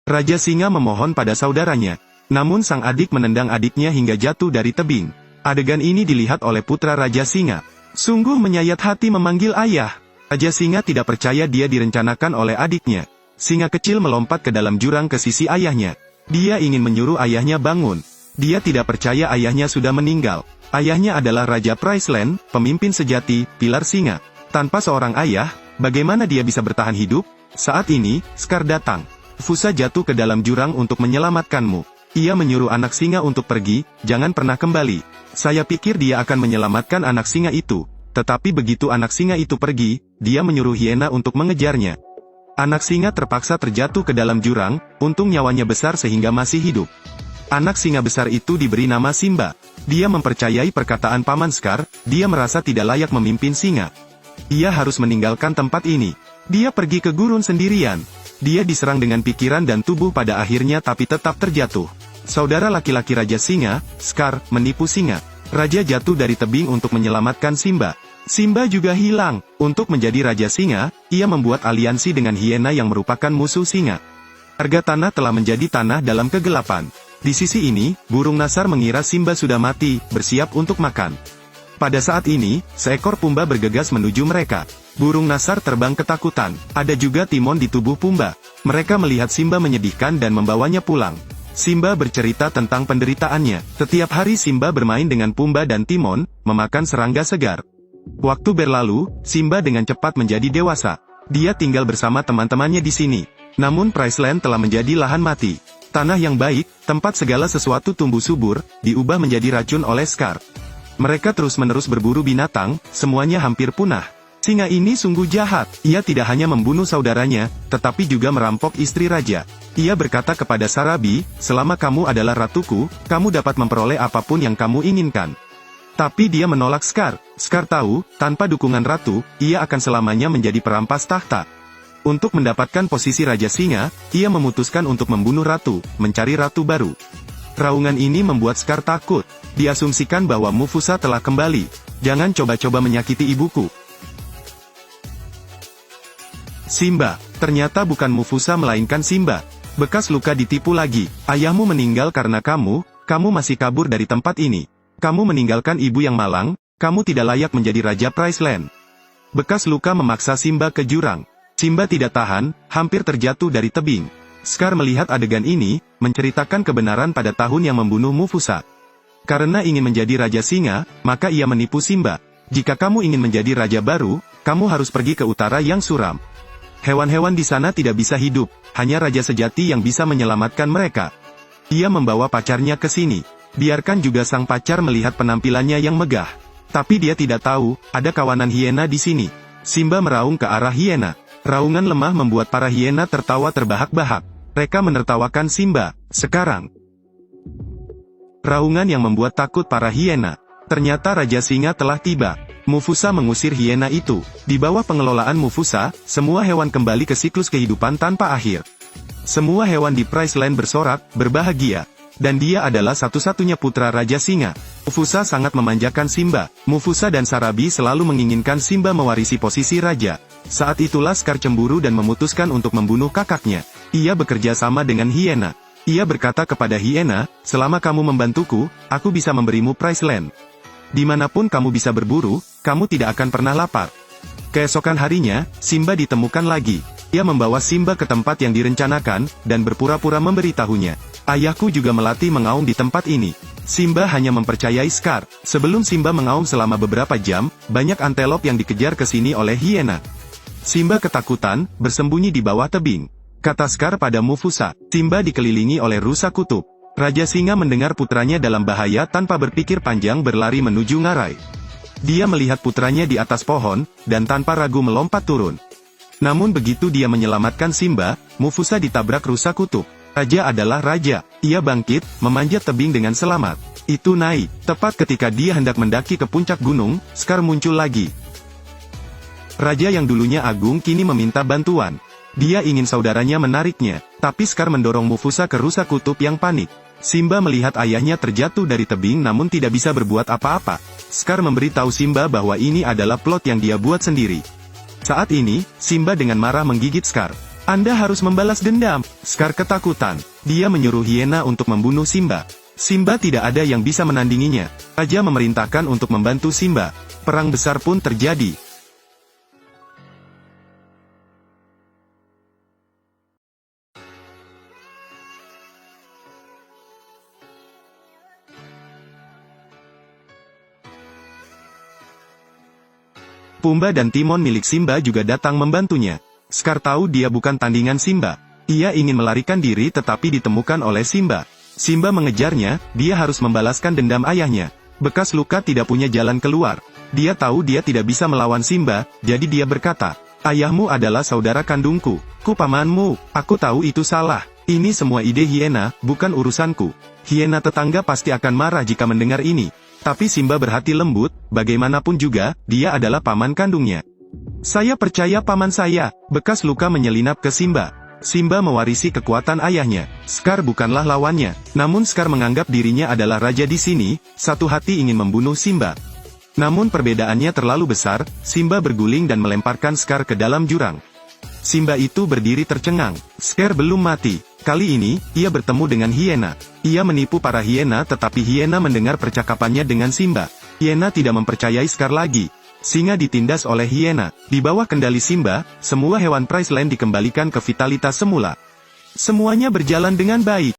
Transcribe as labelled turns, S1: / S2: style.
S1: Raja Singa memohon pada saudaranya. Namun sang adik menendang adiknya hingga jatuh dari tebing. Adegan ini dilihat oleh putra Raja Singa. Sungguh menyayat hati memanggil ayah. Raja Singa tidak percaya dia direncanakan oleh adiknya. Singa kecil melompat ke dalam jurang ke sisi ayahnya. Dia ingin menyuruh ayahnya bangun. Dia tidak percaya ayahnya sudah meninggal. Ayahnya adalah Raja Priceland, pemimpin sejati, pilar singa. Tanpa seorang ayah, bagaimana dia bisa bertahan hidup? Saat ini, Scar datang. Mufusa jatuh ke dalam jurang untuk menyelamatkanmu. Ia menyuruh anak singa untuk pergi, jangan pernah kembali. Saya pikir dia akan menyelamatkan anak singa itu. Tetapi begitu anak singa itu pergi, dia menyuruh hiena untuk mengejarnya. Anak singa terpaksa terjatuh ke dalam jurang, untung nyawanya besar sehingga masih hidup. Anak singa besar itu diberi nama Simba. Dia mempercayai perkataan Paman Scar, dia merasa tidak layak memimpin singa. Ia harus meninggalkan tempat ini. Dia pergi ke gurun sendirian. Dia diserang dengan pikiran dan tubuh pada akhirnya tapi tetap terjatuh. Saudara laki-laki Raja Singa, Scar, menipu singa. Raja jatuh dari tebing untuk menyelamatkan Simba. Simba juga hilang. Untuk menjadi Raja Singa, ia membuat aliansi dengan hiena yang merupakan musuh singa. Harga tanah telah menjadi tanah dalam kegelapan. Di sisi ini, burung Nasar mengira Simba sudah mati, bersiap untuk makan. Pada saat ini, seekor Pumba bergegas menuju mereka. Burung Nasar terbang ketakutan. Ada juga Timon di tubuh Pumba. Mereka melihat Simba menyedihkan dan membawanya pulang. Simba bercerita tentang penderitaannya. Setiap hari Simba bermain dengan Pumba dan Timon, memakan serangga segar. Waktu berlalu, Simba dengan cepat menjadi dewasa. Dia tinggal bersama teman-temannya di sini. Namun Priceland telah menjadi lahan mati. Tanah yang baik, tempat segala sesuatu tumbuh subur, diubah menjadi racun oleh Scar. Mereka terus-menerus berburu binatang, semuanya hampir punah. Singa ini sungguh jahat. Ia tidak hanya membunuh saudaranya, tetapi juga merampok istri raja. Ia berkata kepada Sarabi, selama kamu adalah ratuku, kamu dapat memperoleh apapun yang kamu inginkan. Tapi dia menolak Scar. Scar tahu, tanpa dukungan ratu, ia akan selamanya menjadi perampas tahta. Untuk mendapatkan posisi Raja Singa, ia memutuskan untuk membunuh ratu, mencari ratu baru. Raungan ini membuat Scar takut. Diasumsikan bahwa Mufusa telah kembali. Jangan coba-coba menyakiti ibuku. Simba, ternyata bukan Mufusa melainkan Simba. Bekas luka ditipu lagi. Ayahmu meninggal karena kamu masih kabur dari tempat ini. Kamu meninggalkan ibu yang malang, kamu tidak layak menjadi Raja Priceland. Bekas luka memaksa Simba ke jurang. Simba tidak tahan, hampir terjatuh dari tebing. Scar melihat adegan ini, menceritakan kebenaran pada tahun yang membunuh Mufusa. Karena ingin menjadi Raja Singa, maka ia menipu Simba. Jika kamu ingin menjadi raja baru, kamu harus pergi ke utara yang suram. Hewan-hewan di sana tidak bisa hidup, hanya raja sejati yang bisa menyelamatkan mereka. Dia membawa pacarnya ke sini. Biarkan juga sang pacar melihat penampilannya yang megah. Tapi dia tidak tahu, ada kawanan hiena di sini. Simba meraung ke arah hiena. Raungan lemah membuat para hiena tertawa terbahak-bahak. Mereka menertawakan Simba. Sekarang, raungan yang membuat takut para hiena. Ternyata Raja Singa telah tiba. Mufusa mengusir hiena itu. Di bawah pengelolaan Mufusa, semua hewan kembali ke siklus kehidupan tanpa akhir. Semua hewan di Priceland bersorak, berbahagia. Dan dia adalah satu-satunya putra Raja Singa. Mufusa sangat memanjakan Simba. Mufusa dan Sarabi selalu menginginkan Simba mewarisi posisi raja. Saat itulah Scar cemburu dan memutuskan untuk membunuh kakaknya. Ia bekerja sama dengan hiena. Ia berkata kepada hiena, selama kamu membantuku, aku bisa memberimu Priceland. Dimanapun kamu bisa berburu, kamu tidak akan pernah lapar. Keesokan harinya, Simba ditemukan lagi. Ia membawa Simba ke tempat yang direncanakan, dan berpura-pura memberitahunya. Ayahku juga melatih mengaum di tempat ini. Simba hanya mempercayai Scar. Sebelum Simba mengaum selama beberapa jam, banyak antelop yang dikejar ke sini oleh hiena. Simba ketakutan, bersembunyi di bawah tebing. Kata Scar pada Mufusa, Simba dikelilingi oleh rusa kutub. Raja Singa mendengar putranya dalam bahaya tanpa berpikir panjang berlari menuju ngarai. Dia melihat putranya di atas pohon, dan tanpa ragu melompat turun. Namun begitu dia menyelamatkan Simba, Mufusa ditabrak rusa kutub. Raja adalah raja. Ia bangkit, memanjat tebing dengan selamat. Itu naik. Tepat ketika dia hendak mendaki ke puncak gunung, Scar muncul lagi. Raja yang dulunya agung kini meminta bantuan. Dia ingin saudaranya menariknya, tapi Scar mendorong Mufusa ke rusa kutub yang panik. Simba melihat ayahnya terjatuh dari tebing namun tidak bisa berbuat apa-apa. Scar memberitahu Simba bahwa ini adalah plot yang dia buat sendiri. Saat ini, Simba dengan marah menggigit Scar. Anda harus membalas dendam. Scar ketakutan. Dia menyuruh hiena untuk membunuh Simba. Simba tidak ada yang bisa menandinginya. Raja memerintahkan untuk membantu Simba. Perang besar pun terjadi. Pumba dan Timon milik Simba juga datang membantunya. Scar tahu dia bukan tandingan Simba. Ia ingin melarikan diri tetapi ditemukan oleh Simba. Simba mengejarnya, dia harus membalaskan dendam ayahnya. Bekas luka tidak punya jalan keluar. Dia tahu dia tidak bisa melawan Simba, jadi dia berkata, "Ayahmu adalah saudara kandungku. Ku pamanmu, aku tahu itu salah. Ini semua ide hiena, bukan urusanku." Hiena tetangga pasti akan marah jika mendengar ini. Tapi Simba berhati lembut, bagaimanapun juga, dia adalah paman kandungnya. "Saya percaya paman saya." Bekas luka menyelinap ke Simba. Simba mewarisi kekuatan ayahnya. Scar bukanlah lawannya. Namun Scar menganggap dirinya adalah raja di sini, satu hati ingin membunuh Simba. Namun perbedaannya terlalu besar, Simba berguling dan melemparkan Scar ke dalam jurang. Simba itu berdiri tercengang. Scar belum mati. Kali ini, ia bertemu dengan hiena. Ia menipu para hiena tetapi hiena mendengar percakapannya dengan Simba. Hiena tidak mempercayai Scar lagi. Singa ditindas oleh hiena. Di bawah kendali Simba, semua hewan Priceland dikembalikan ke vitalitas semula. Semuanya berjalan dengan baik.